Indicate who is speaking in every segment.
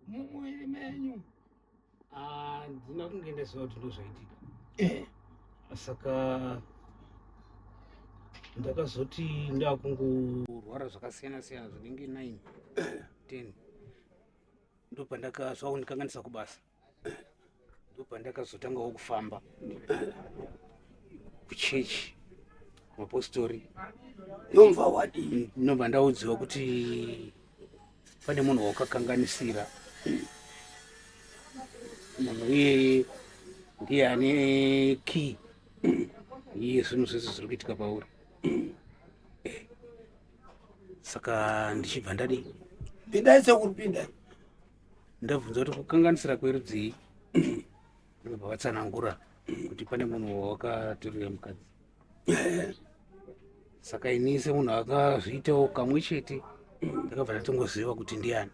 Speaker 1: mumwiri menyu
Speaker 2: ndina kunge ndaziva kuti ndozvaitika saka ndakazoti ndakungorwara zvakasiyana siyana zvinenge 9 10 ndopandakazva kundikanganisa kubasa ndopandakazotangawo kufamba kuchechi mapostori
Speaker 1: nomva wadini
Speaker 2: ndinobva ndaudziwa kuti pane munhu wakakanganisira munhu iye ndiye ane key iye zvinhu zvese zviri kuitika pauri saka ndichibva ndadii
Speaker 1: pindai sekuripindai
Speaker 2: ndabvunza kuti kukanganisira kwerudzii ndobva vatsanangura kuti pane munhu wakatorera mukadzi saka ini semunhu akazviitawo kamwe chete ndakabva ndatongoziva kuti ndiani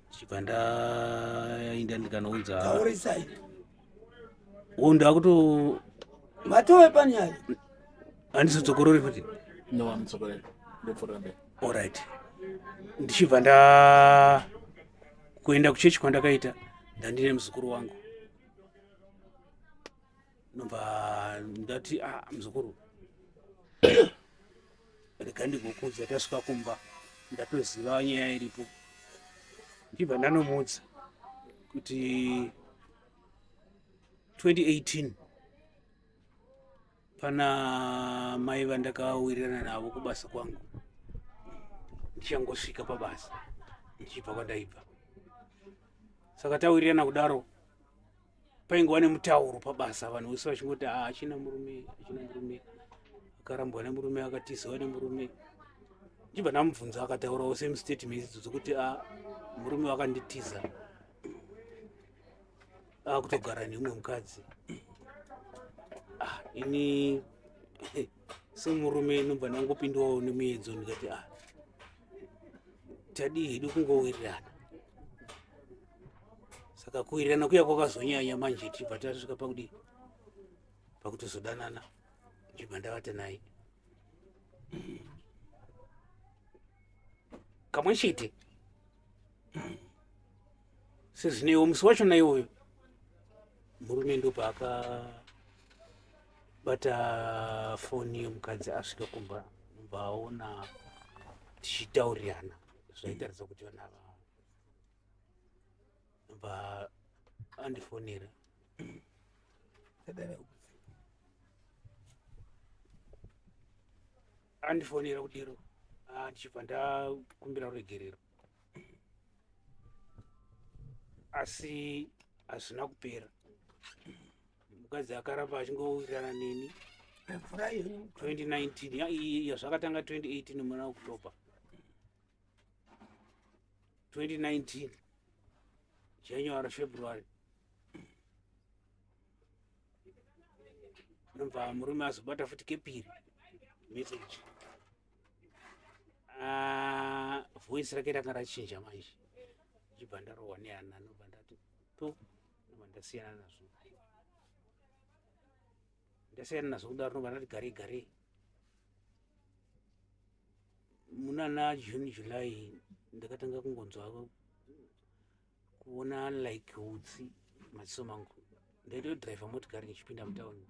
Speaker 2: ndichibva ndaenda ndikanoudza
Speaker 1: taurisai
Speaker 2: ndakuto
Speaker 1: matove panyari
Speaker 2: handizodzokorori futi
Speaker 3: No, I'm sorry. Look for them.
Speaker 2: alright ndichibva kuenda kuchechi kwandakaita ndandine muzukuru wangu nobva ndati muzukuru rega ndigokudza tasvika kumba ndatoziva nyaya iripo ndichibva ndanomudza kuti 2018 pana mai vandakawirirana navo kubasa kwangu ndichangosvika pabasa ndichibva kwandaibva saka tawirirana kudaro paingova nemutauro pabasa vanhu vese vachingoti achina murume akarambwa nemurume akatiziwa nemurume ndichibva ndamubvunza akataurawo semustatements dzokuti murume wakanditiza akutogara neumwe mukadzi ini semurume nobva ndangopindawo nemuedzo ndikati tadii hedu kungowirirana saka kuwirirana kuya kwakazonyanya manje tibva tasvika pakudii pakutozodanana ndibva ndavata naye kamwe chete sezvinewo musi wacho naiwoyo murume ndopaakabata foni yomukadzi asvika kumba nobva aona tichitaurirana zvaitaridza kuti vanhu ava nobva andifonera kudiro ndichibva ndakumbira ruregerero asi hazvina kupera mukadzi akaramba achingowirirana neni 2019 yazvakatanga 2018 muna October 2019 January February nobva murume azobata futi kepiri message voice rake ranga rachinja manje ndichibva ndarohwa nehana nobva ndati nobva ndasiyana nazvo kudaro nobva ndati garei muna June July ndakatanga kungonzwa kuona like utsi madziso mangu ndaitodhiraivha motikari ndichipinda mutauni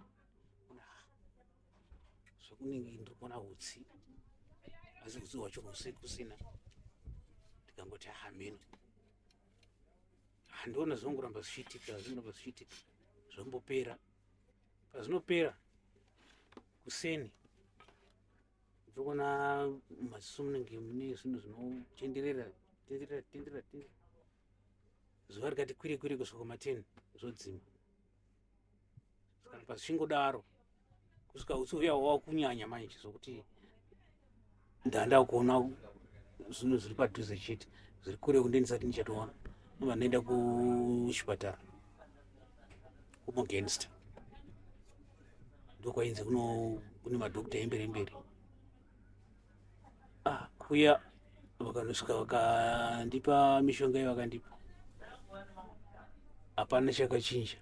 Speaker 2: zvokunenge ndiri kuona utsi asi utsi hwacho kusina ndikangoti meno handiona zvongoramba zvichiitika zvombopera pazvinopera kuseni ndikuona maziso munenge mune zvinhu zvinotenderera zuva rikati kwire kusvika 10 zvodzima saka pazvichingodaro kusvika utsi uya hwava kunyanya manje zvokuti ndanda kuona zvinhu zviri padhuze chete zviri kure kunde ndisati ndichatoona nobva ndaenda kuchipatara kuMorgenster ndokwainzi kune madhokita emberi kuya vakanosvika vakandipa mishonga yavakandipa hapana chakachinja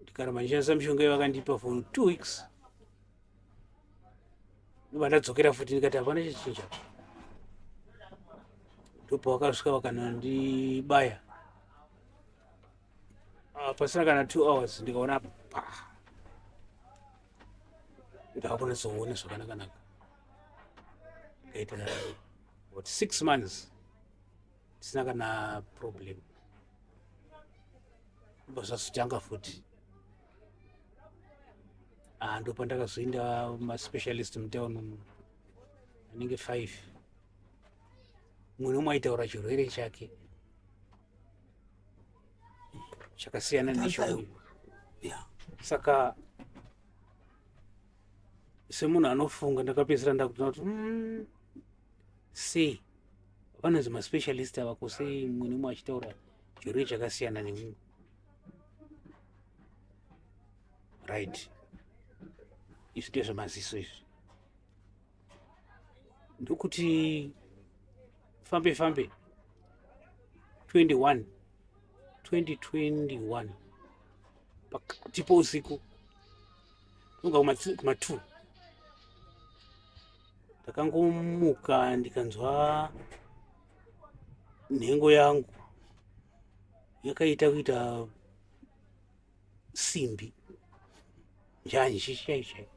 Speaker 2: ndikaramba ndishandisa mishonga yavakandipa for 2 weeks nobva ndadzokera futi ndikati hapana chachinja ndobva vakasvika vakanondibaya. Pasina kana 2 hours ndikaona ndakunatsoona zvakanaka. Kaita what 6 months tisina kana problem. Zvazotanga futi. Ndopandakazoenda maspecialist mutauni anenge 5. Mumwe nomwe aitaura chirwere chake chakasiyana nechouyu. Saka semunhu anofunga ndakapedzisira ndakutina kuti sei vanonzi maspecialist ava kusei mumwe nomwe achitaura chirwere chakasiyana nemumwe. Right, izvi ndezvemaziso izvi ndokuti fambe 2021 pakati pousiku unga kuma2 ndakangomuka ndikanzwa nhengo yangu yakaita kuita simbi njanji shaishai.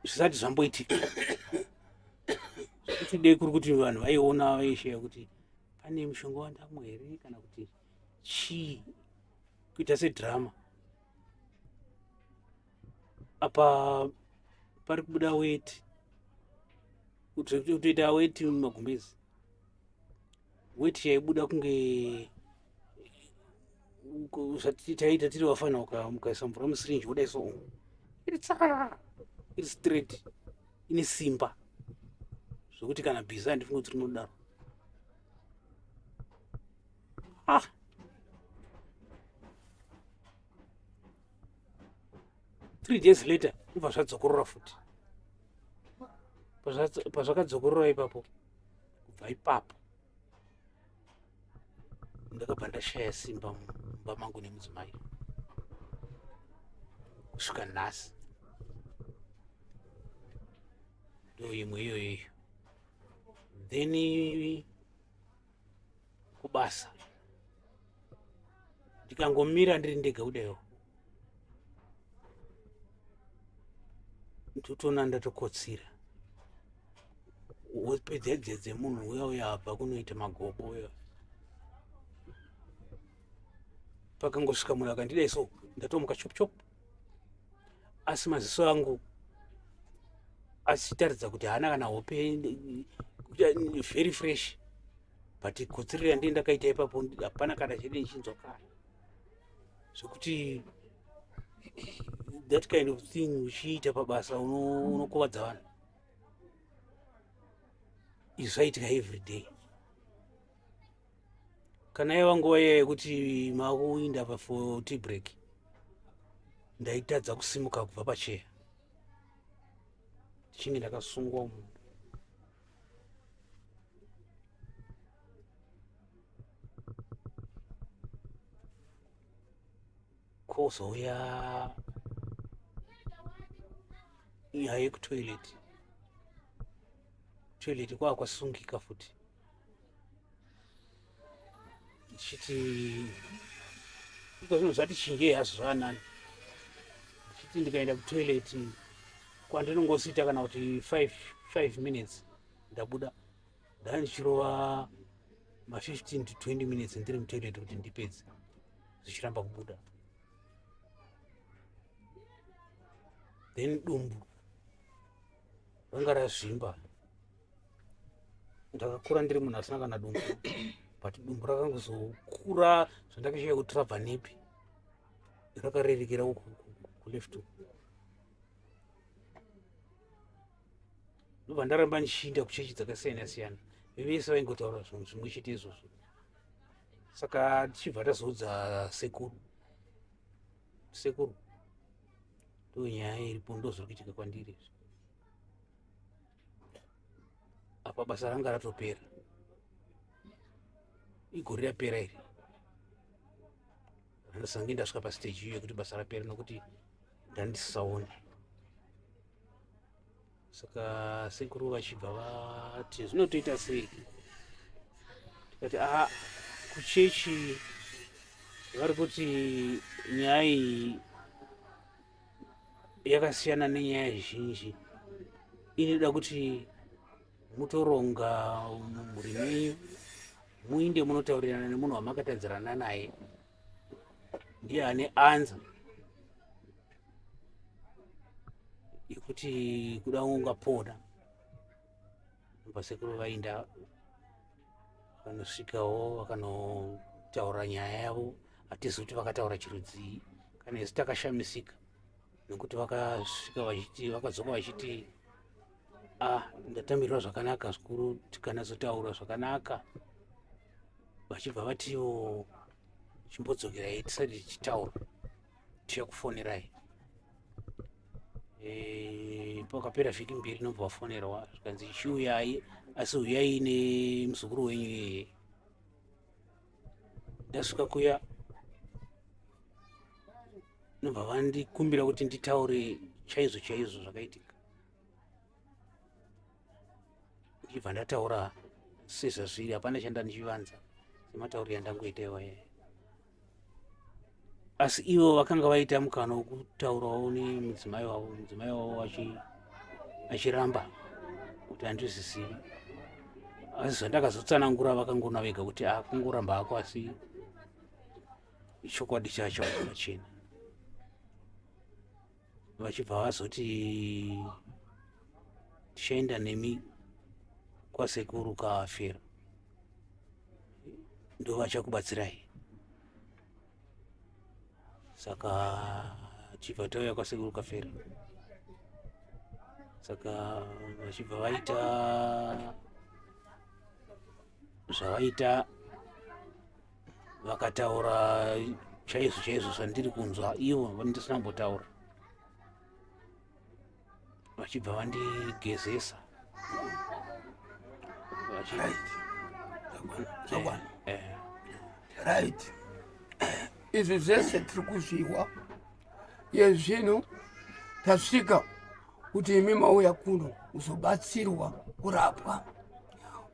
Speaker 2: Zvisati zvamboitika kuti dei kuri kuti vanhu vaiona vaishaya kuti pane mushonga wandamwa here kana kuti chii, kuita sedhirama. Apa pari kubuda weti, kutoita weti mumagumbezi. Weti yaibuda kunge zvati taita tiri vafana mukaisa mvura musirinji kudai so iri straight ine simba zvokuti kana bhiza handifunga kuti rinodaro. 3 days later kubva zvadzokorora futi. Pazvakadzokorora ipapo, kubva ipapo ndakabva ndashaya simba mumba mangu nemudzimai kusvika nhasi. Ndo imwe iyoyo. Then kubasa ndikangomira ndiri ndega kudaio ndotoona ndatokotsira. Wopedza dzemunhu uya abva kunoita magobo uya. Pakangosvika munhu akandidai so ndatomuka chop asi maziso angu achitaridza kuti haana kana hope very fresh, but kotsirira ndii ndakaita ipapo hapana kana chede nichinzwa kana zvokuti that kind of thing uchiita pabasa unokuvadza vanhu. Izvi zvaitika every day. Kana yaiva nguva iya yekuti makuinda pa for tea break ndaitadza kusimuka kubva pacheya ndichinge ndakasungwa munhu. Kozouya nyaya yekutoilet. Toilet kwava kwasungika futi. Ndichiti zvinhu zvati chinjei hazvo zvaanani. Ndichiti ndikaenda kutoilet kwandinongosita kana kuti 5 minutes ndabuda. Ndanga ndichirova ma 15 to 20 minutes ndiri mutoilet kuti ndipedze zvichiramba kubuda. Then dumbu ranga razvimba. Ndakakura ndiri munhu asina kana dumbu, but dumbu rakangozokura zvandakashaya kutirabva nepi rakarerekera uku kuleft uku. Ndobva ndaramba ndichiinda kuchechi dzakasiyana siyana. Vese vaingotaura zvinhu zvimwe chete izvozvo. Saka tichibva tazoudza sekuru ndo nyaya iripo, ndo zviri kuitika kwandiri. Apa basa ranga ratopera, igore rapera iri. Ndasanga ndasvika pastage iyo yekuti basa rapera nokuti ndandisaoni. Saka sekuru vachibva vati zvinotoita sei, tikati kuchechi vari kuti nyaya iyi yakasiyana nenyaya zhinji, inoda kuti mutoronga mhuri menyu, muinde munotaurirana nemunhu wamakatadzirana naye, ndiye ane anza yekuti kuda ungapona. Vasekuru vainda vanosvikawo vakanotaura nyaya yavo, hatizi kuti vakataura chirudzii, kana isu takashamisika nekuti vakasvika vachiti, vakadzoka vachiti ndatamirwa zvakanaka zvikuru tikanazotaura zvakanaka, vachibva vatiwo chimbodzokerai tisati tichitaura tichakufonerai. Pakapera vhiki 2 inobva vafonerwa zvikanzi chiuyai, asi uyai nemuzukuru wenyu iyeye. Ndasvika kuya nobva vandikumbira kuti nditaure chaizvo chaizvo zvakaitika. Ndibva ndataura sezvazviri, hapana chandandichivanza sematauriro andangoita iwaye. Asi ivo vakanga vaita mukana wokutaurawo nemudzimai wavo, mudzimai wavo achiramba kuti handizvisivi. Asi zvandakazotsanangura vakangona vega kuti kungoramba hako, asi chokwadi chacho pachena. Vachibva vazoti tichaenda nemi kwasekuru kaFera, ndo vachakubatsirai. Saka chibva tauya kwasekuru kaFera, saka vachibva vaita zvavaita, vakataura chaizvo chaizvo zvandiri kunzwa ivo vandisina kumbotaura. Vachibva vandigezesa
Speaker 1: right. Izvi zvese tiri kuzviwa yezvino tasvika kuti imi mauya kuno kuzobatsirwa kurapwa.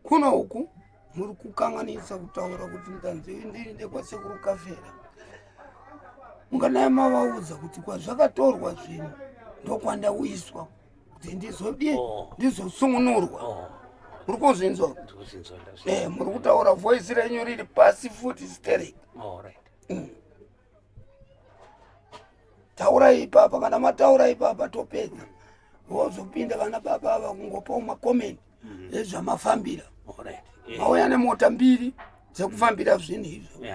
Speaker 1: Kuno uku muri kukanganisa kutaura kuti ndanzi ndiri ndekwasekuru kaFera. Mungadai mavaudza kuti kwazvakatorwa zvino ndokwandauyiswa kuti ndizosungunurwa. Muri kuzvinzwa? Muri kutaura voice renyu riri pasi futi stereo. Taura ipapa, kana mataura ipapa topedza. Wozopinda vana baba ava kungopawo makomenti ezvamafambira. Mauya nemota 2 dzekufambira zvinhu izvo.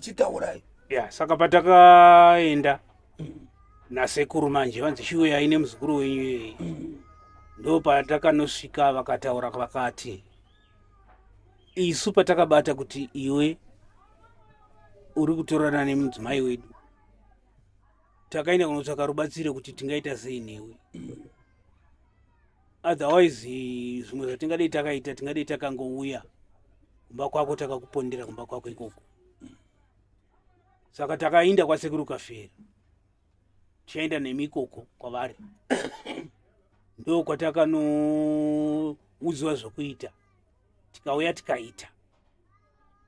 Speaker 1: Chitaurai.
Speaker 2: Saka patakaenda nasekuru manje vanzi chiuyai nemuzukuru wenyu iyeye, ndo patakanosvika vakataura vakati, isu patakabata kuti iwe uri kutorana nemudzimai wedu, takaenda kunotsvaka rubatsiro kuti tingaita sei newe. Otherwise zvimwe zvatingadei takaita, tingadei takangouya kumba kwako, takakupondera kumba kwako ikoko. Saka takaenda kwasekuru kaFera, tichaenda nemikoko kwavari. Ndo kwatakanoudziwa zvokuita, tikauya tikaita,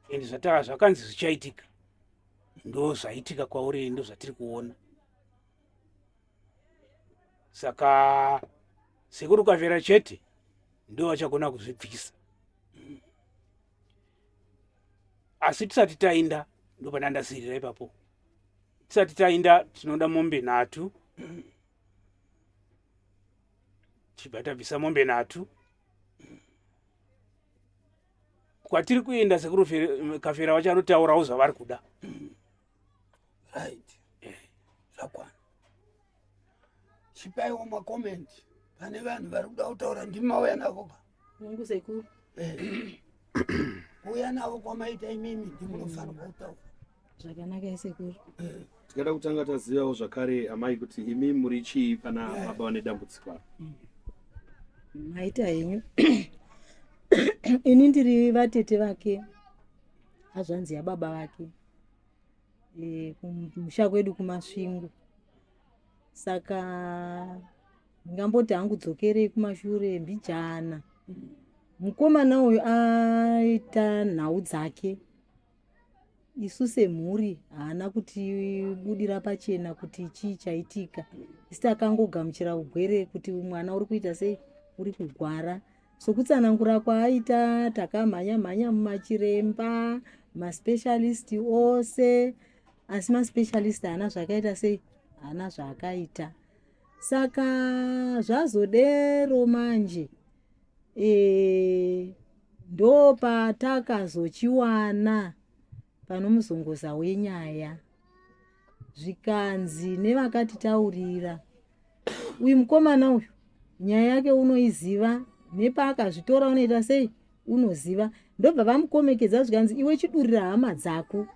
Speaker 2: ende zvakanzi zvichaitika ndo zvaitika kwauri, ndo zvatiri kuona. Saka sekuru kaFera chete ndo vachagona kuzvibvisa. Asi tisati taenda ndo pandandasirira ipapo. Tisati taenda tinoda mombe 3. Chibva tabvisa mombe 3. Kwatiri kuenda sekuru kaFera vachanotaurawo zvavari kuda.
Speaker 1: Right. Zvakwana. Chipaiwo makomenti pane vanhu vari kuda kutaura. Ndimi mauya navo
Speaker 4: Mungu sekuru.
Speaker 1: Uya navo kwamaita imimi ndimunofanirwa kutaura.
Speaker 4: Zvakanaka sekuru.
Speaker 3: Tikada kutanga tazivawo zvakare amai kuti imi muri chii pana baba vane dambudziko.
Speaker 4: Maita henyu. Ini ndiri vatete vake, hazvanzi yababa vake, kumusha kwedu kumasvingo. Saka ndingamboti hangu dzokerei kumashure mbijana. Mukomana uyu aita nhau dzake, isu semhuri haana kuti budira pachena kuti chii chaitika. Isi takangogamuchira ugwere kuti mwana uri kuita sei, uri kugwara. Sokutsanangura kwaaita takamhanya mumachiremba, maspecialist ose, asi maspecialist haana zvakaita sei, haana zvaakaita. Saka zvazodero manje ndo patakazochiwana pano muzongoza wenyaya. Zvikanzi nevakatitaurira, uyu mukomana uyu nyaya yake unoiziva, nepaakazvitora unoita sei, unoziva. Ndobva vamukomekedza zvikanzi iwe chidurira hama dzako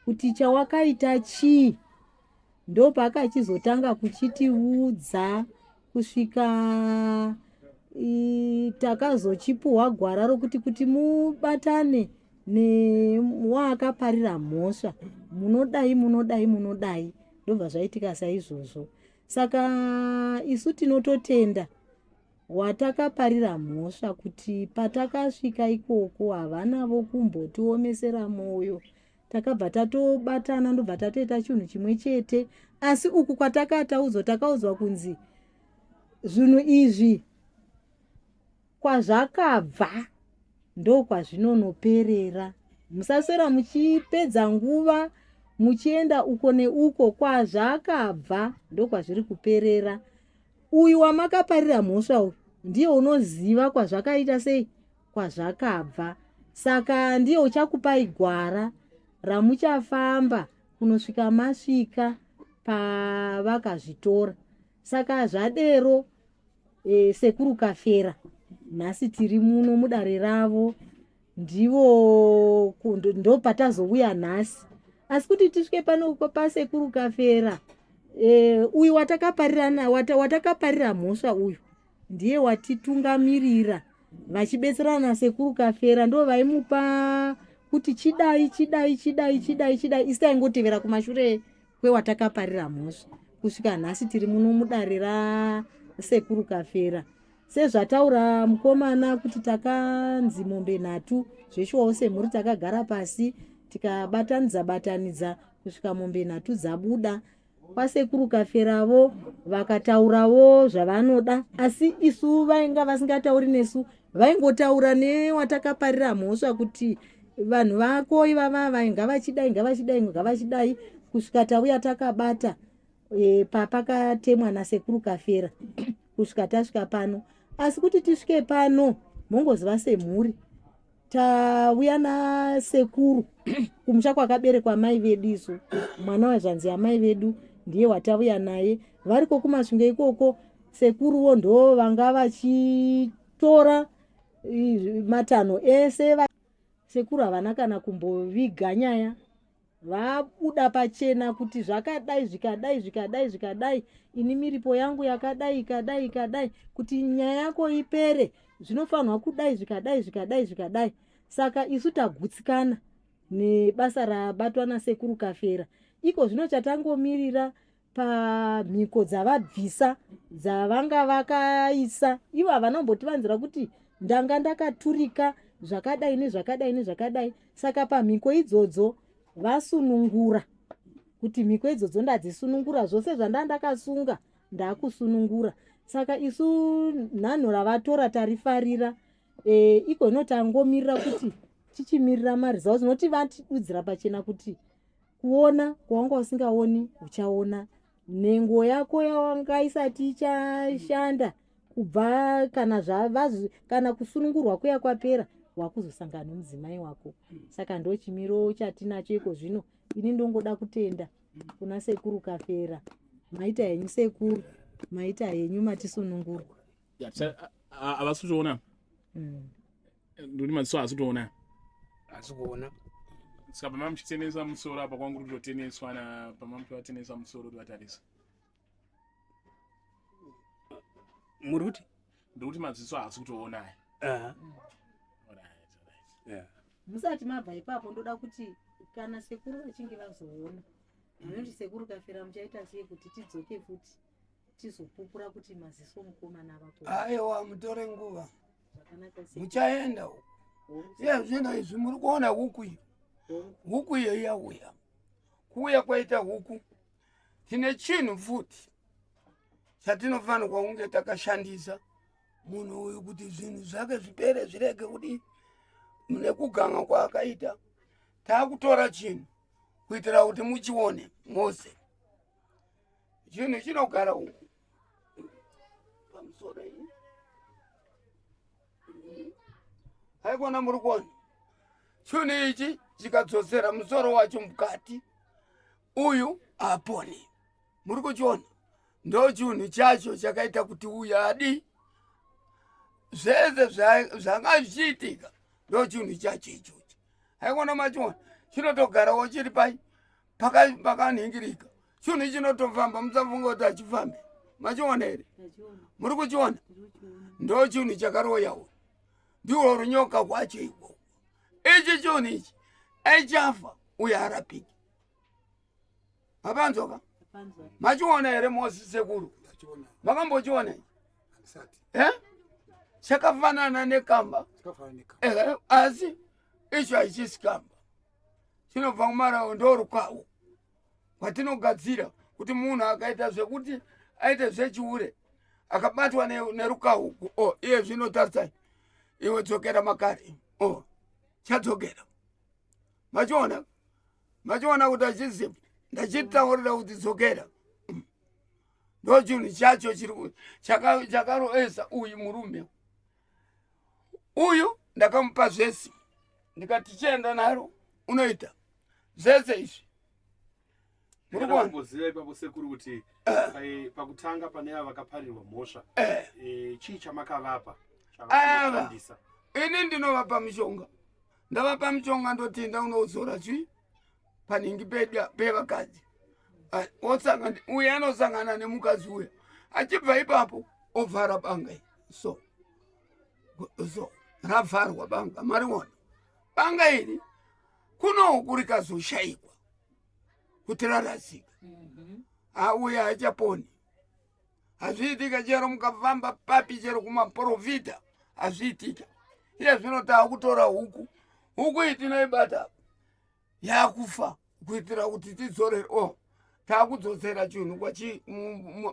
Speaker 4: kuti chawakaita chii. Ndo paakachizotanga kuchitiudza kusvika takazochipuhwa gwara rokuti kuti mubatane newaakaparira mhosva, munodai. Ndobva zvaitika saizvozvo. Saka isu tinototenda watakaparira mhosva kuti patakasvika ikoko havanavo kumbotiomesera mwoyo. Takabva tatobatana, ndobva tatoita chinhu chimwe chete. Asi uku takaudzwa kunzi zvinhu izvi kwazvakabva ndo kwazvinonoperera. Musaswera muchipedza nguva muchienda uko neuko, kwazvakabva ndo kwazviri kuperera. Uyu wamakaparira mhosva uyu ndiye unoziva kwazvakaita sei, kwazvakabva. Saka ndiye uchakupai gwara ramuchafamba kunosvika masvika pavakazvitora. Saka zvadero sekuru Kafera nhasi tiri muno mudare ravo, ndivo ndo patazouya nhasi. Asi kuti tisvike pano pasekuru Kafera, uyu watakaparira mhosva uyu ndiye watitungamirira, vachibetserana nasekuru Kafera ndo vaimupa kuti chidai. Isi taingotevera kumashure kwewatakaparira mhosva. Kusvika nhasi tiri muno mudare rasekuru Kafera. Sezvataura mukomana kuti takanzi mombe nhatu, zveshuwawo semhuri takagara pasi tikabatanidza kusvika mombe nhatu dzabuda. Kwasekuru Kaferavo vakataurawo zvavanoda, asi isu vainga vasingatauri nesu, vaingotaura newatakaparira mhosva kuti vanhu vako ivava ngavachidai. Kusvika tauya takabata papakatemwa nasekuru Kafera kusvika tasvika pano. Asi kuti tisvike pano, mongoziva semhuri tauya nasekuru kumusha kwakaberekwa mai vedu isu. Mwana wazvanzi yamai vedu ndiye watauya naye. Variko kumasvingo ikoko, sekuruwo ndo vanga vachitora matanho ese. Sekuru havana kana kumboviga nyaya, vabuda pachena kuti zvakadai zvikadai, ini miripo yangu yakadai ikadai, kuti nyaya yako ipere zvinofanwa kudai zvikadai. Saka isu tagutsikana nebasa rabatwa nasekuru Kafera. Iko zvino chatangomirira pamhiko dzavabvisa dzavanga vakaisa. Ivo havana kumbotivanzira kuti ndanga ndakaturika zvakadai. Saka pamhiko idzodzo vasunungura, kuti mhiko idzodzo ndadzisunungura, zvose zvandakasunga ndakusunungura. Saka isu nhanho ravatora tarifarira. Iko inotangomirira kuti tichimirira marizawo, zinoti vatidudzira pachena kuti kuona kwawanga usingaoni uchaona, nhengo yako yawanga isati ichashanda kubva kana kusunungurwa kuya kwapera, wakuzosangana nomudzimai wako. Saka ndo chimiro chatinacho iko zvino. Ini ndongoda kutenda kuna sekuru Kafera. Maita henyu sekuru, maita henyu matisunungurwa.
Speaker 3: Avasutoona nduri madziso asitoona
Speaker 2: asikuona.
Speaker 3: Saka pamamuchitenesa musoro apa kwangu kutoteneswa na pamamuchivatenesa musoro tivatarisa
Speaker 2: muri kuti
Speaker 3: ndikuti madziso haasi kutoona.
Speaker 4: Musati mabva ipapo ndoda kuti kana sekuru vachinge vazoona, vanoti sekuru Kafera muchaita sei kuti tidzoke futi. tizopupura kuti maziso mukomana vako
Speaker 1: aiwa mutore nguva
Speaker 4: zvakanaka sei
Speaker 1: muchaenda uko iye zvino izvi muri kuona huku iyo huku iyo yauya kuuya kwaita huku tine chinhu futi chatinofanirwa kunge takashandisa munhu uyu kuti zvinhu zvake zvipere zvirege kudii nekuganga kwaakaita taakutora chinhu kuitira kuti muchione mose chinhu chinogara uku pamusoro iyi haikona muri kuona chinhu ichi chikadzosera musoro wacho mukati uyu apone muri kuchiona ndo chinhu chacho chakaita kuti uyu adi zvese zvanga zvichiitika ndo chinhu chacho ichochi haikona machiona chinotogarawo chiri pai pakanhingirika chinhu chinotofamba musafunga kuti hachifambi machiona here muri kuchiona ndo chinhu chakaroya uyu ndiwo runyoka rwacho ikoko ichi chinhu ichi aichafa uyu arapiki mapanzoka machiona here mosi sekuru makambochiona chakafanana nekamba asi icho haichisi kamba chinobva kumarawo ndorukawo kwatinogadzira kuti munhu akaita zvekuti aite zvechiure akabatwa nerukawo iye zvinotarisai iwe dzokera makare chadzokera machiona kuti achiziva ndachitaurira kuti dzokera ndo chinhu chacho chakaroesa uyu murume uyu ndakamupa zvese ndikati chienda naro unoita zvese izvi
Speaker 3: murikumboziva ipapo sekuru kuti pakutanga pane ava vakaparirwa mhosva chii chamakavapa
Speaker 1: chavakashandisa ini ndinovapa mishonga ndavapa mishonga ndotinda unozora chii panhingi pevakadzi uye anosangana nemukadzi uya achibva ipapo ovhara banga so ravharwa banga mariona banga iri kunoku rikazoshayikwa kuti rarasika auye hachaponi hazviitika chero mukafamba papi chero kumaprofita hazviitika iye zvino taakutora huku iyi tinoibata yakufa kuitira kuti tidzorere taakudzosera chinhu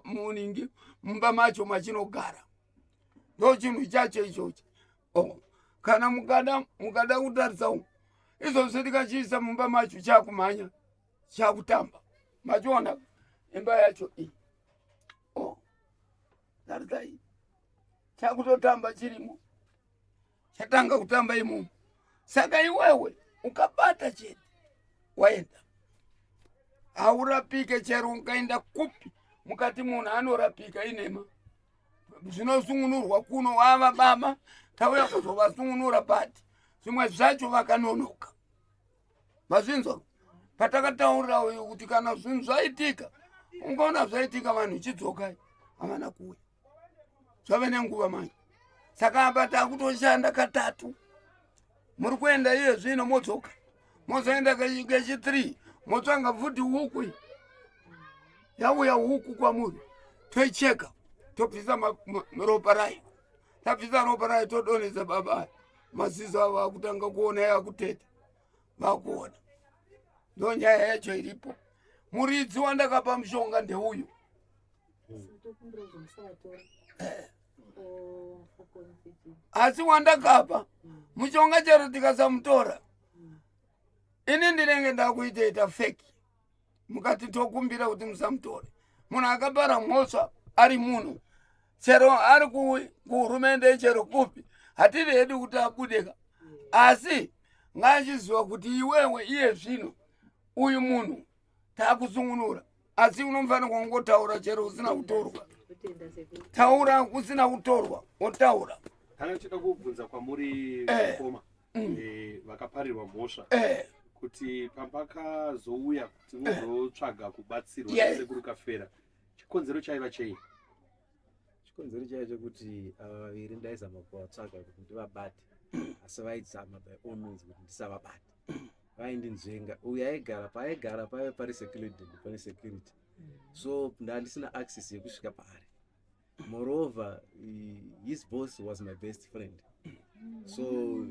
Speaker 1: muningi mumba macho machinogara ndo chinhu chacho ichochi kana mukada kutarisa izvozvo tikachiisa mumba macho chakumhanya chakutamba machiona imba yacho iyi tarisai chakutotamba chirimo chatanga kutamba imomo saka iwewe ukabata chete waenda haurapike chero ukaenda kupi mukati munhu anorapika inema zvinosungunurwa kuno wava baba tauya kuzovasungunura pati zvimwe zvacho vakanonoka mazvinzwa patakataurira uyu kuti kana zvinhu zvaitika ungaona zvaitika vanhu chidzokai havana kuuya zvave nenguva manje saka apa takutoshanda katatu muri kuenda iye zvino modzoka mozoenda kechi3 motsvanga futi huku yauya huku kwamuri toicheka tobvisa ropa rayo tabvisa ropa rayo todonhesa baba maziso avo akutanga kuona yakuteta vakuona ndo nyaya yacho iripo muridzi wandakapa mushonga ndeuyu asi wandakapa mushonga chero tikasamutora ini ndinenge ndakuitoita feki mukati tokumbira kuti musamutore munhu akapara mhosva ari munhu chero ari kuhurumende chero kupi hatiri hedu kuti abudeka asi ngachiziva kuti iwewe iye zvino uyu munhu taakusungunura asi unofanirwa kungotaura chero usina kutorwa taura usina kutorwa wotaura
Speaker 3: kana chida kubvunza kwamuri koma vakaparirwa mhosva kuti pambakazouya kuti muzotsvaga kubatsirwa sekuru kafera chikonzero chaiva chei
Speaker 5: chikonzero chaiva chekuti ava vaviri ndaizama kuvatsvaga kuti ndivabate asi vaizama by all means kuti ndisavabate vaindinzvenga uyu aigara paaigara paive pari security ndipane security so ndandisina access yekusvika paari. Moreover, his boss was my best friend, so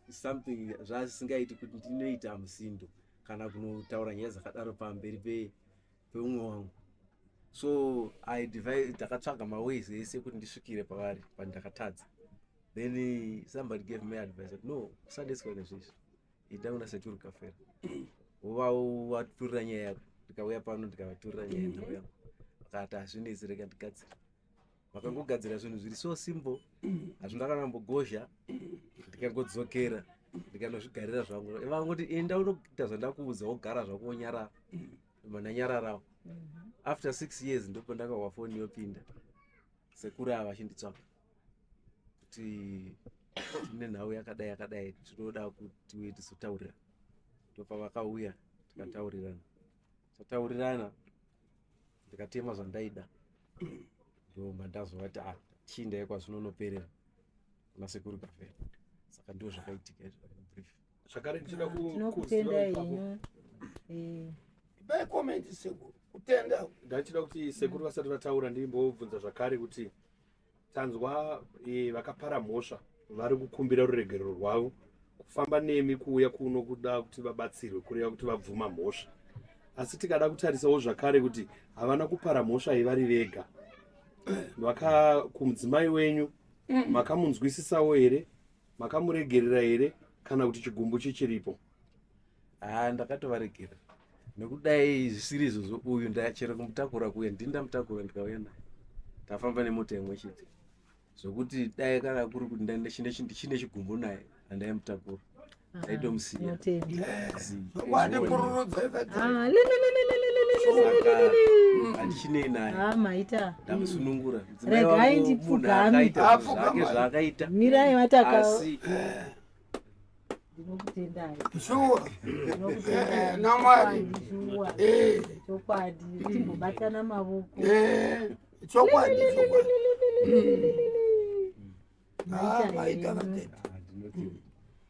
Speaker 5: something zvasingaiti kuti ndinoita musindo kana kunotaura nyaya dzakadaro pamberi peumwe wangu. So ndakatsvaga maways ese kuti ndisvikire pavari pandakatadza. Then somebody gave me advice that no, usadetswa nezvizvi, ita una Sekuru Kafera, waturira nyaya yako. Ndikauya pano ndikavaturira nyaya yangu, vakati hazvinetsi, rega ndigadzire. Vakangogadzira zvinhu zviri so simple, hazvindakanambogozha. Ndikangodzokera ndikanozvigarira zvangu, vangoti enda unoita zvandakuudza, wogara zvako wonyarara mananyararawo. After 6 years ndipo ndakawa foni yopinda, Sekuru ava achinditsvaka kuti tine nhau yakadai tinoda kuti tizotaurira. Ndopa vakauya tikataurirana, ndikatema zvandaida, ndobva ndazovati chiindai kwazvinonoperera kuna Sekuru Kafera. Saka ndio zvakaitika brief.
Speaker 3: Zvakare ndichida
Speaker 4: tinokutenda henyu.
Speaker 1: By comment Sekuru kutenda.
Speaker 3: Ndachida kuti Sekuru vasati vataura ndimbobvunza zvakare kuti tanzwa vakapara mhosva vari kukumbira ruregerero rwavo kufamba nemi kuuya kuno kuda kuti vabatsirwe kureva kuti vabvuma mhosva. Asi tikada kutarisawo zvakare kuti havana kupara mhosva ivari vega. Kumudzimai wenyu makamunzwisisawo here, makamuregerera here, kana kuti chigumbu chichiripo?
Speaker 5: Ndakatovaregera nekudai zvisiri izvozvo. Uyu ndachera kumutakura kuya ndindamutakura ndikauya naye, tafamba nemota imwe chete, zvokuti dai kana kuri kuti ndichine chigumbu naye handaimutakura, ndaitomusiya. Handichinei naye, ndamusunungura.
Speaker 4: Regai ndipfugame
Speaker 5: zvaakaita
Speaker 4: mirai mataka.
Speaker 5: asi
Speaker 4: Ndinokutendai.
Speaker 1: Sure.
Speaker 4: Ndinokutendai.
Speaker 1: Namwari.
Speaker 4: Chokwadi timbobatana mavoko.
Speaker 1: Chokwadi.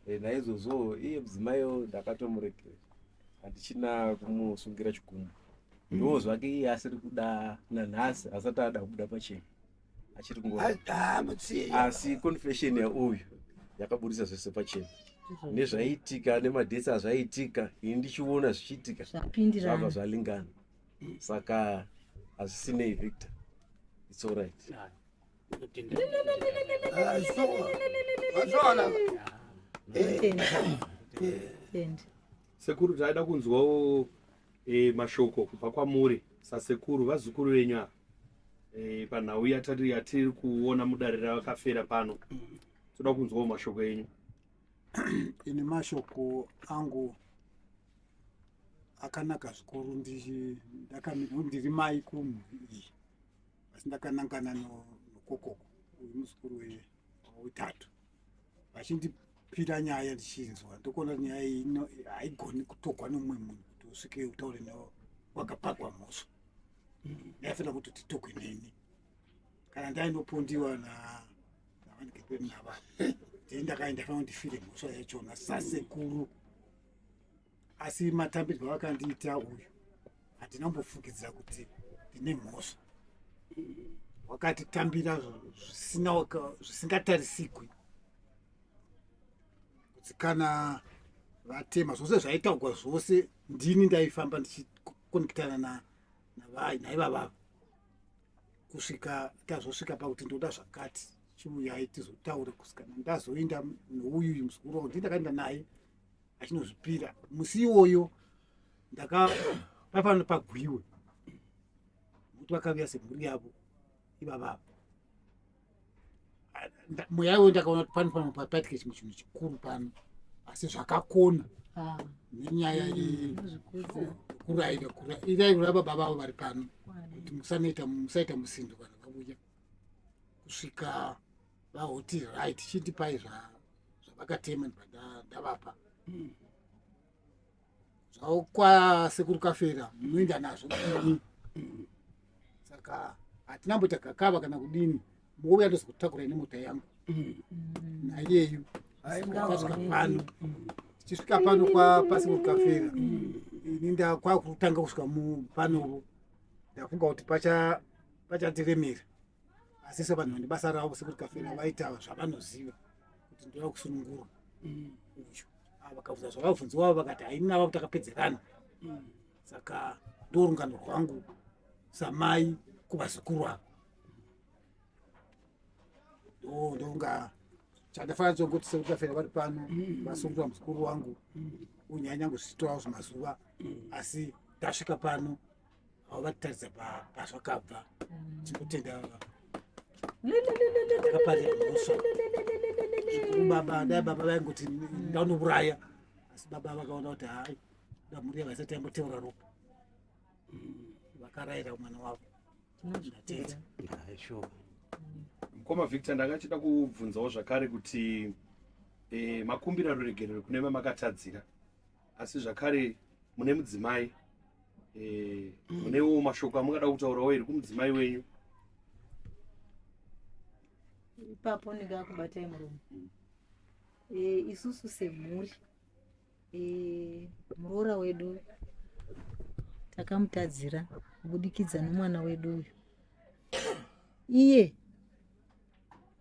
Speaker 5: naizvozvo iye mudzimaiwo ndakatomurekera, handichina kumusungira chigumbu. Ndo zvake iye asiri kuda nanhasi, asati ada kubuda pachena, achiri asi confession yauyu yakaburisa zvese pachena, nezvaiitika nemadhesi azvaiitika, ini ndichiona zvichiitika zvabva zvalingana. Saka hazvisinei Victor, it's all right.
Speaker 3: Sekuru, taida kunzwawo mashoko kubva kwamuri sasekuru vazukuru venyu ava panhau yatiri kuona mudare ravakafera pano. Toda kunzwawo mashoko enyu.
Speaker 6: Ine mashoko angu akanaka zvikuru, ndiri mai kumhuri iyi, asi ndakanangana nokokoko uyu muzukuru wetatu, vachindipira nyaya ndichinzwa, ndokuona nyaya iyi haigoni kutogwa nomumwe munhu kuti usvike utaure navo wakapagwa mhosva. Ndaifanira kuti titogwe neni kana ndainopondiwa navandigepedu nava, ndakaenda fanira ndifire mhosva yachona sasekuru. Asi matambirwo vakandiita uyu handinambofukidzira kuti ndine mhosva. Wakatitambira zvisingatarisiki kuti kana vatema zvose zvaitaugwa zvose ndini ndaifamba ndichikonekitana naivavava kusvika tazosvika pakuti ndoda zvakati chiuyai tizotaura kusvikana ndazoenda nouyu muzukuru wangu ndakaenda naye achinozvipira musi iwoyo. Ndakapafano pagwiwe kuti vakaviya semhuri yavo ivavava. Mweya iwoyo ndakaona kuti pano papaitike chimwe chinhu chikuru pano, asi zvakakona nenyaya kurayira baba vavo vari pano kuti musaita musindo kana vauya kusvika vahoti right chindipai zvavakatema ndavapa zvavo kwasekuru Kafera munoenda nazvo. Saka hatinamboita kakava kana kudini, muuya ndozokutakurai nemota yangu naiyeyu. Tasvika pano, tichisvika pano kwasekuru Kafera, ini kwakutanga kusvika panovo ndafunga kuti pachatiremera asi se vanhu vane basa ravo sekuti Kafera vaita zvavanoziva kuti ndoda kusunungura ucho vakabvunza zvavabvunzi wavo vakati haina vavo takapedzerana saka ndorungano rwangu samai kuvazukuru avo ndonga chandafanira chongoti sekuti Kafera vari pano vasungura muzukuru wangu unyanya ngozvitorawo zvemazuva asi tasvika pano avo vatitaridza pazvakabva tinotenda akaparira mhosva zvikuru baba dai baba vaingoti ndanouraya asi baba vakaona kuti hai damuri yavasati yangoteura ropa vakarayira mwana wavo ndatedza.
Speaker 3: Mukoma Victor, ndakachida kubvunzawo zvakare kuti makumbira ruregerero kune vamakatadzira asi zvakare mune mudzimai munewo mashoko amungada kutaurawo here kumudzimai wenyu?
Speaker 4: Ipapo ndingakubatai muromo. Isusu semhuri muroora wedu takamutadzira kubudikidza nomwana wedu uyu. Iye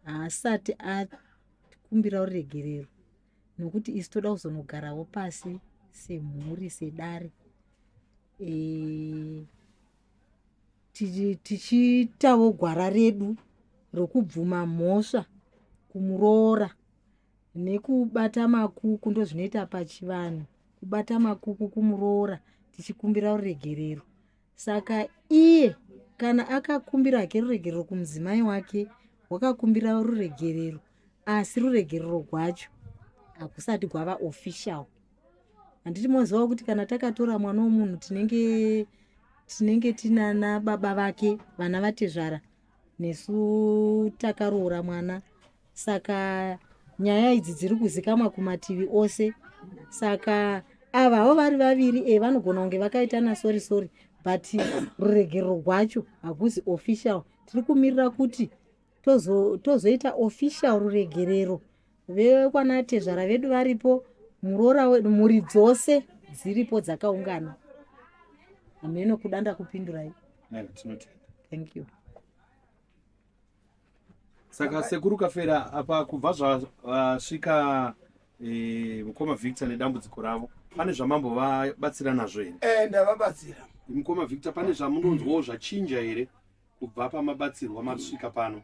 Speaker 4: haasati atikumbira ruregerero nokuti isi toda kuzonogarawo pasi semhuri sedare tichiitawo gwara redu rokubvuma mhosva kumuroora nekubata makuku ndozvinoita pachivanhu, kubata makuku kumuroora tichikumbira ruregerero. Saka iye kana akakumbira hake ruregerero kumudzimai wake wakakumbira ruregerero asi ruregerero rwacho hakusati gwava official. Handiti mozivawo kuti kana takatora mwana womunhu tinenge tinana baba vake vana vatezvara nesu takaroora mwana. Saka nyaya idzi dziri kuzikamwa kumativi ose. Saka avavo vari vaviri vanogona kunge vakaitana sori but ruregerero rwacho hakuzi official. Tiri kumirira kuti tozoita official ruregerero vekwana tezvara vedu varipo, muroora wedu, mhuri dzose dziripo dzakaungana. Hameno kudanda kupindurai. Thank you.
Speaker 3: Saka sekuru Kafera, apa kubva zvasvika mukoma Victor nedambudziko ravo, pane zvamambovabatsira nazvo here?
Speaker 1: Ndavabatsira.
Speaker 3: Mukoma Victor, pane zvamunonzwawo zvachinja here kubva pamabatsirwa masvika pano?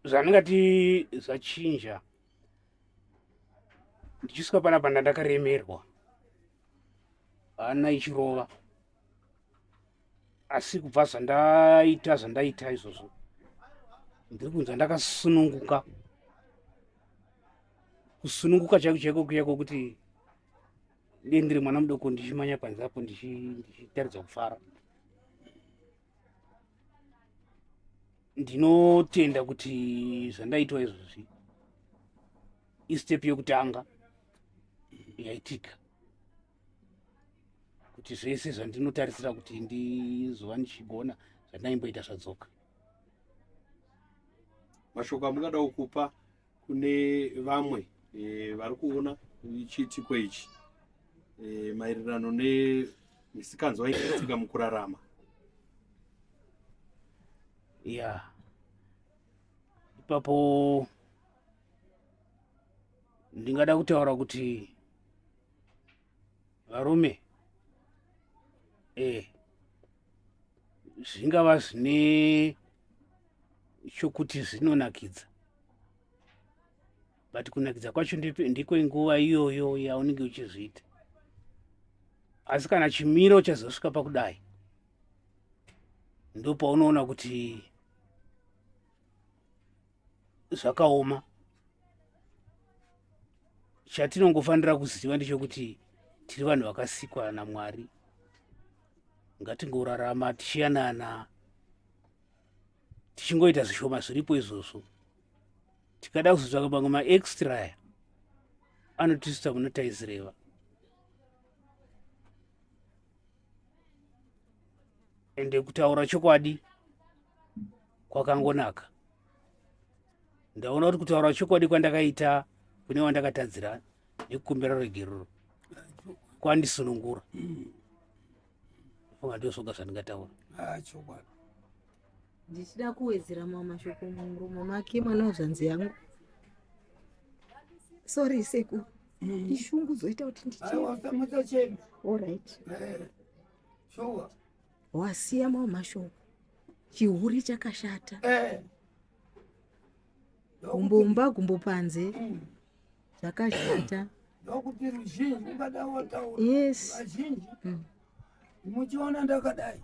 Speaker 2: Zvandingati zvachinja, ndichisvika panapa ndandakaremerwa hana ichirova, asi kubva zvandaita izvozvo ndiri kunzwa ndakasununguka. Kusununguka chaiko kuyako kuti ndiri mwana mudoko ndichimanya panze apo ndichitaridza kufara. Ndinotenda kuti zvandaitwa izvozvi istepu yokutanga yaitika kuti zvese zvandinotarisira kuti ndizova ndichigona zvandaimboita zvadzoka.
Speaker 3: Mashoko amungada kupa kune vamwe vari kuona chiitiko ichi maererano nemisikanzwa inoitika mukurarama?
Speaker 2: Ipapo ndingada kutaura kuti varume zvingava zvine chokuti zvinonakidza, but kunakidza kwacho ndiko nguva iyoyo yaunenge uchizviita. Asi kana chimiro chazosvika pakudai ndopaunoona kuti zvakaoma. Chatinongofanira kuziva ndechekuti tiri vanhu vakasikwa naMwari, ngatingorarama tichiyanana, tichingoita zvishoma zviripo izvozvo. Tikada kuzotsvaka mamwe maextra aya anotisisa munotaizireva. Ende kutaura chokwadi kwakangonaka. Ndaona kuti kutaura chokwadi kwandakaita kune wandakatadzira nekukumbira ruregerero kwandisunungura funga ndosoka zvandingataura
Speaker 1: chokwadi
Speaker 4: ndichida kuwedzera mamwe mashoko mumuromo make mwana wezvanzi yangu. Sorry seku, ishungu zoita kuti
Speaker 1: ndichemutachemi.
Speaker 4: Alright.
Speaker 1: Sure.
Speaker 4: Wasiya mamwe mashoko, chihuri chakashata, gumbomba gumbo panze zvakashata.
Speaker 1: Ndokuti ruzhinji ungadawotaura
Speaker 4: Yes.
Speaker 1: vazhinji muchiona ndakadai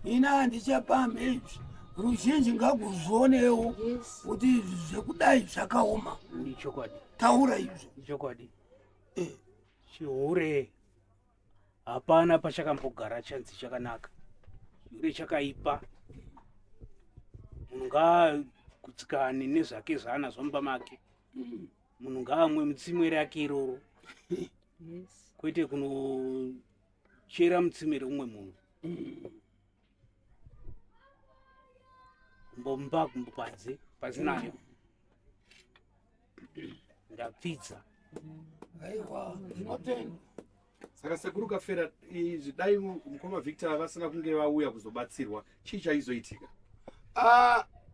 Speaker 1: ina handichapamhe izvi ruzhinji ngakuzvionewo
Speaker 4: Yes.
Speaker 1: kuti zvekudai zvakaoma.
Speaker 2: ichokwadi
Speaker 1: Taura izvo.
Speaker 2: ichokwadi chihure hapana pachakambogara chanzi chakanaka. Chihure chakaipa. Munhu ngaagutsikane nezvake zvaanazvo mumba make. Munhu ngaamwe mutsime rake iroro
Speaker 4: Yes.
Speaker 2: kwete kunochera mutsime reumwe munhu. Gumbomba gumbo panze pasinayo ndapfidza.
Speaker 1: Aiwa, ndinotenda.
Speaker 3: Saka sekuru Kafera izvi dai mukoma Victor vasina kunge vauya kuzobatsirwa chii chaizoitika?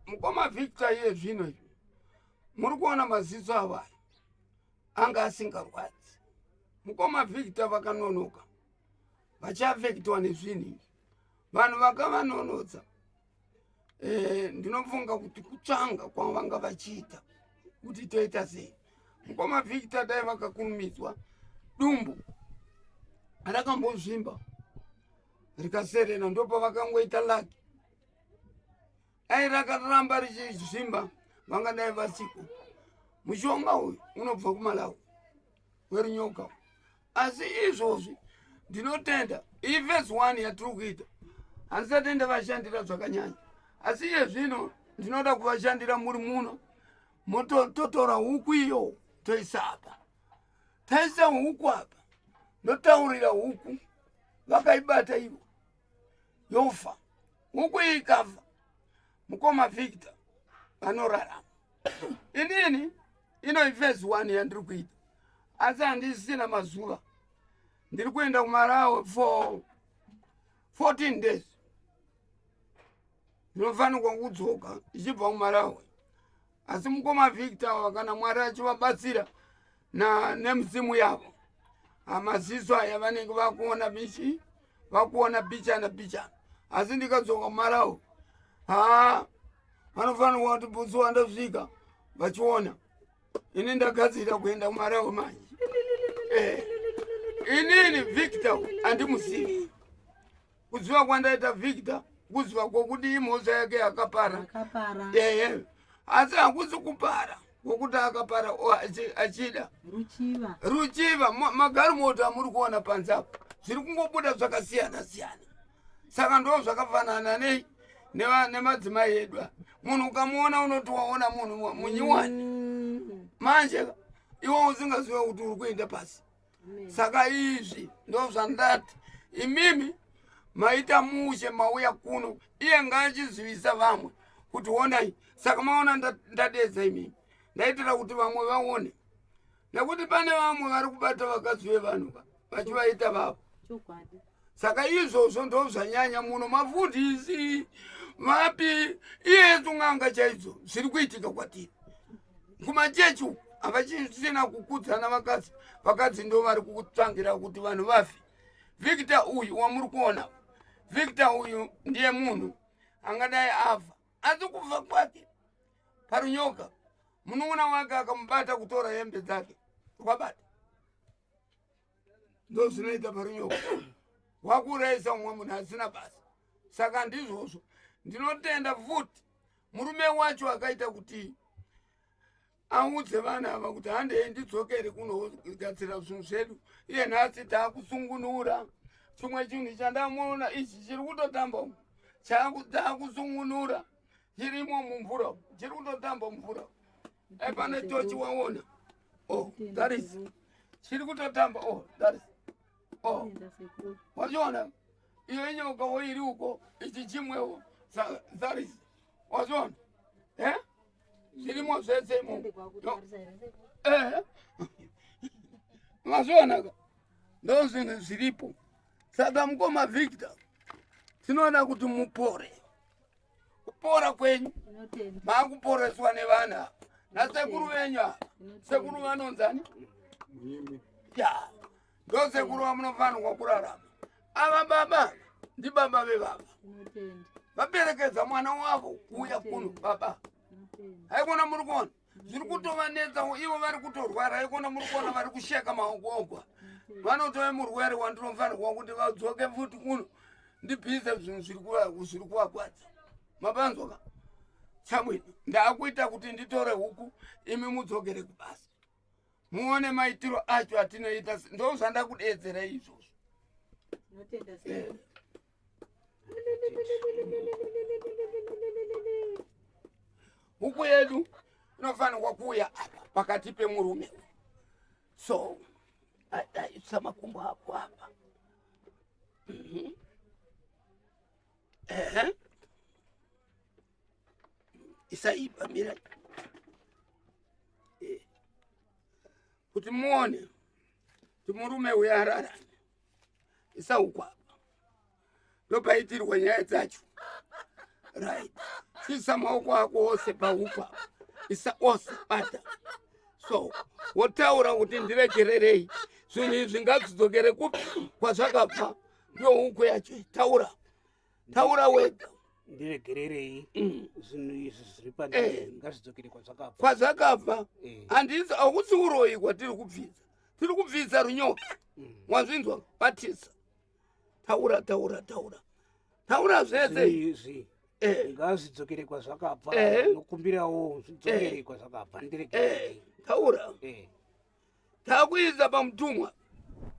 Speaker 1: Mukoma Victor iye zvino izvi muri kuona maziso avo anga asingarwadzi. Mukoma Victor vakanonoka vachiafekitwa nezvinhu izvi. Vanhu vakavanonodza ndinofunga kuti kutsvanga kwavanga vachiita kuti toita sei. Mukoma Victor dai vakakurumidzwa dumbu rakambozvimba rikaserena ndopavakangoita laki. Ai rakaramba richizvimba vangadai vasiko. Mushonga uyu unobva kuMalawi werunyoka. Asi izvozvi ndinotenda iyi phase 1 yatiri kuita handisati ndavashandira zvakanyanya. Asi iye zvino ndinoda kuvashandira muri muno mototora huku iyo toisa apa. Taisa huku apa ndotaurira huku vakaibata ivo yofa. Huku iyi ikafa mukoma Victor vanorarama. Inini ino phase 1 yandiri kuita. Asi handisina mazuva. Ndiri kuenda kuMalawi for 14 days. Ndinofanirwa kudzoka ndichibva kuMalawi. Asi mukoma Victor kana Mwari achivabatsira nemuzimu yavo amaziso aya vanenge vakuona michi vakuona pichana pichana. Asi ndikadzoka kuMalawi vanofanirwa kuti bvudzi wandasvika vachiona. Ini ndagadzira kuenda kuMalawi manje. Inini Victor handimuzivi. Kuziva kwandaita Victor kuziva kwokuti imhoza yake yakapara. Asi hakuzi kupara kwokuti akapara achida ruchiva. Magarimoto amuri kuona panze apo zviri kungobuda zvakasiyana siyana. Saka ndo zvakafanana nemadzimai edu. Munhu ukamuona unoti waona munhu munyiwani. Manje iwe usingazive kuti uri kuenda pasi. Saka izvi ndo zvandati imimi maita mushe mauya kuno iye ngachizivisa vamwe kuti onai. Saka maona ndadedza imimi ndaitira kuti vamwe vaone nekuti pane vamwe vari kubata vakazi vevanhu vachivaita vavo. Saka izvozvo ndo zvanyanya muno mafundisi vapi iye tunganga chaidzo zviri kuitika kwatiri kumachechi uku havachisina kukudzana vakadzi. Vakadzi ndo vari kutsvangira kuti vanhu vafe. Victor uyu wamuri kuona, Victor uyu ndiye munhu angadai afa. Asi kufa kwake parunyoka munun'una wake akamubata kutora hembe dzake kwabata. Ndo zvinoita parunyoka. Wakuraisa umwe munhu asina basa. Saka ndizvozvo ndinotenda futi murume wacho akaita kuti audze vana ava kuti handei ndidzokere kunogadzira zvinhu zvedu. Iye nhasi taakusungunura chimwe chinhu chandamuona ichi chiri kutotamba taakusungunura chirimo mumvura chiri kutotamba mumvura. Pane tochi waona. That is chiri kutotamba. That is wachiona iyo inyoka woiri uko ichi chimwewo. That is wachiona zvirimo zvese imo. Mazvionaka ndo zvinhu zviripo. Saka mukoma Victor tinoda kuti mupore. Kupora kwenyu makuporeswa nevana nasekuru venyu apa. Sekuru vanonzani ya ndo sekuru vamunofanirwa kurarama. Ava baba ndi baba vebaba vaperekedza mwana wavo kuuya kuno baba. Haikona muri kuona zviri kutovanetsa ivo vari kutorwara. Haikona muri kuona vari kusheka maoko vanotove murwere wandinofanirwa kuti vadzoke futi kuno ndibvise zvinhu zviri kuvakwadza. Mapanzwa chamwino ndakuita kuti nditore huku imi mudzokere kubasa muone maitiro acho atinoita. Ndo zvandakudedzera izvozvo. Huku yedu inofanirwa kuuya apa pakati pemurume. So isa makumbo ako apa. Isaipa mira kuti muone kuti murume uyu ararame. Isa huku apa ndopaitirwa nyaya dzacho. Right. Sisa maoko ako ose pahuku apa. Isa ose bata. So wotaura kuti ndiregererei zvinhu izvi ngadzidzokere kupi kwazvakabva. Ndio huku yacho. Taura wega.
Speaker 2: Ndiregererei zvinhu izvi zviri pandiri ngazvidzokere
Speaker 1: kwazvakabva. Handisi hakusi uroyi kwatiri kubvisa. Tiri kubvisa runyoka. Wazvinzwa Batisa. Taura zvese
Speaker 2: izvi ngazvidzokere kwazvakabva. Nokumbirawo zvidzokere kwazvakabva. Ndiregererei.
Speaker 1: Taura. Takuisa pamutumwa.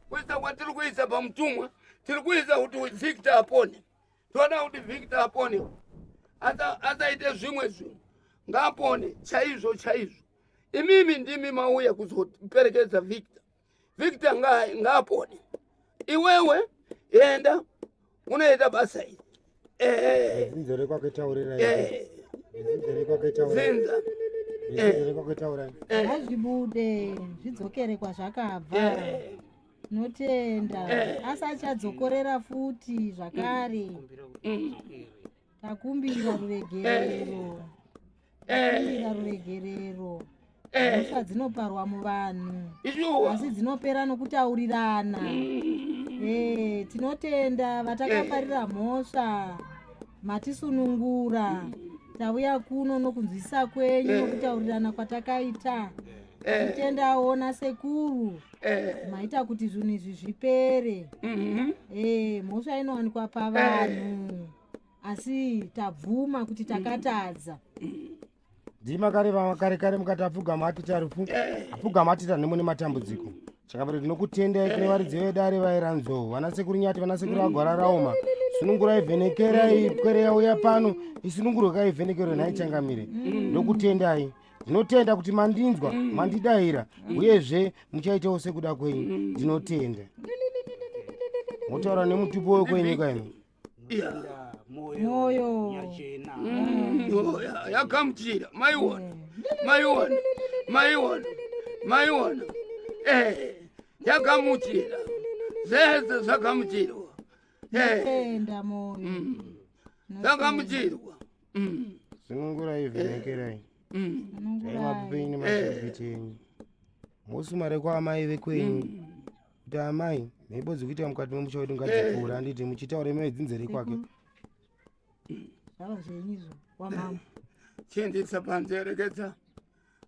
Speaker 1: Kuisa kwatiri kuisa pamutumwa tiri kuisa kuti Victor apone. Toda kuti Victor apone. Asaite zvimwe zvinhu. Ngapone chaizvo. Imimi ndimi mauya kuzoperekedza Victor. Victor ngapone. Iwewe enda unoita basa iri.
Speaker 7: Zinzere kwake taurira.
Speaker 1: Zinzere
Speaker 7: kwake taurira.
Speaker 4: Ngazvibude zvidzokere kwazvakabva. Notenda asachadzokorera futi zvakare. Takumbira ruregerero. Mhosva dzinoparwa muvanhu asi dzinopera nokutaurirana. Tinotenda vatakaparira mhosva matisunungura. Tauya kuno nokunzwisisa kwenyu nokutaurirana kwatakaita. Titendawo nasekuru maita kuti zvinhu izvi zvipere. Mhosva inowanikwa pavanhu asi tabvuma kuti takatadza.
Speaker 7: Ndima kare mukati apfugama atiti arifu apfugama atita nemune matambudziko. Chakapere tinokutendai kune varidzi vedu ari vairanzo vanasekuru nyati vanasekuru agwara raoma sunungura ivhenekerai pwere yauya pano isununguro kaivhenekero naichangamire ndokutendai. Ndinotenda kuti mandinzwa mandidayira uyezve muchaitawo sekuda kwenyu. Ndinotenda motaura nemutupo wekwenyika ino.
Speaker 4: Moyo
Speaker 1: yakamuchira maiona yakamuchira zvese zvakamuchirwa.
Speaker 4: Tenda moyo
Speaker 1: Zvakamuchirwa.
Speaker 7: Sunungura ivhenekerai mapupenyu nemazvibhiti enyu mosumare kwaamai vekwenyu kuti amai mheibodzi kuita mukati memusha wedu ngadzipfuura. Handiti muchitaura maidzinzere kwake
Speaker 4: zvava zvenyizvo wamama
Speaker 1: chiendesa panze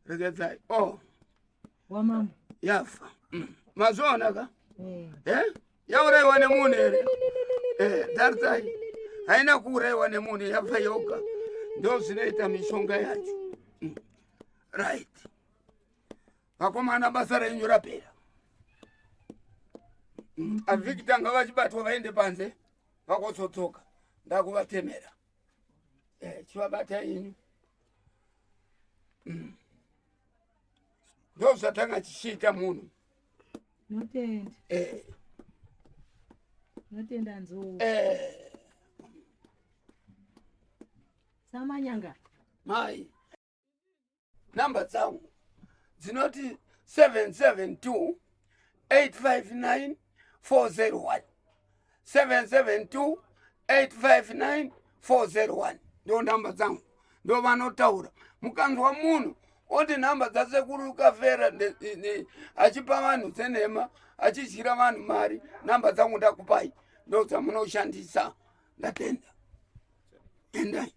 Speaker 1: regedzai.
Speaker 4: Wamama
Speaker 1: yafa mazvaonaka. Yauraiwa nemunhu here. Tarisai haina kuuraiwa nemunhu yafa yoga. Ndo zvinoita mishonga yacho. Right. Vakomana basa renyu rapera. AVictor ngavachibatwa vaende panze vakotsotoka. Ndakuvatemera. Chivabata inyu. Ndo zvatanga chichiita munhu.
Speaker 4: notenda notenda nzou samanyanga
Speaker 1: Mai. Namba dzangu dzinoti 772 859 401 772 859 401 ndo namba zangu ndo vanotaura mukanzwa munhu oti nhamba dzasekuru kafera achipa vanhu senhema achidyira vanhu mari nhamba dzangu ndakupai ndo dzamunoshandisa ndatenda endai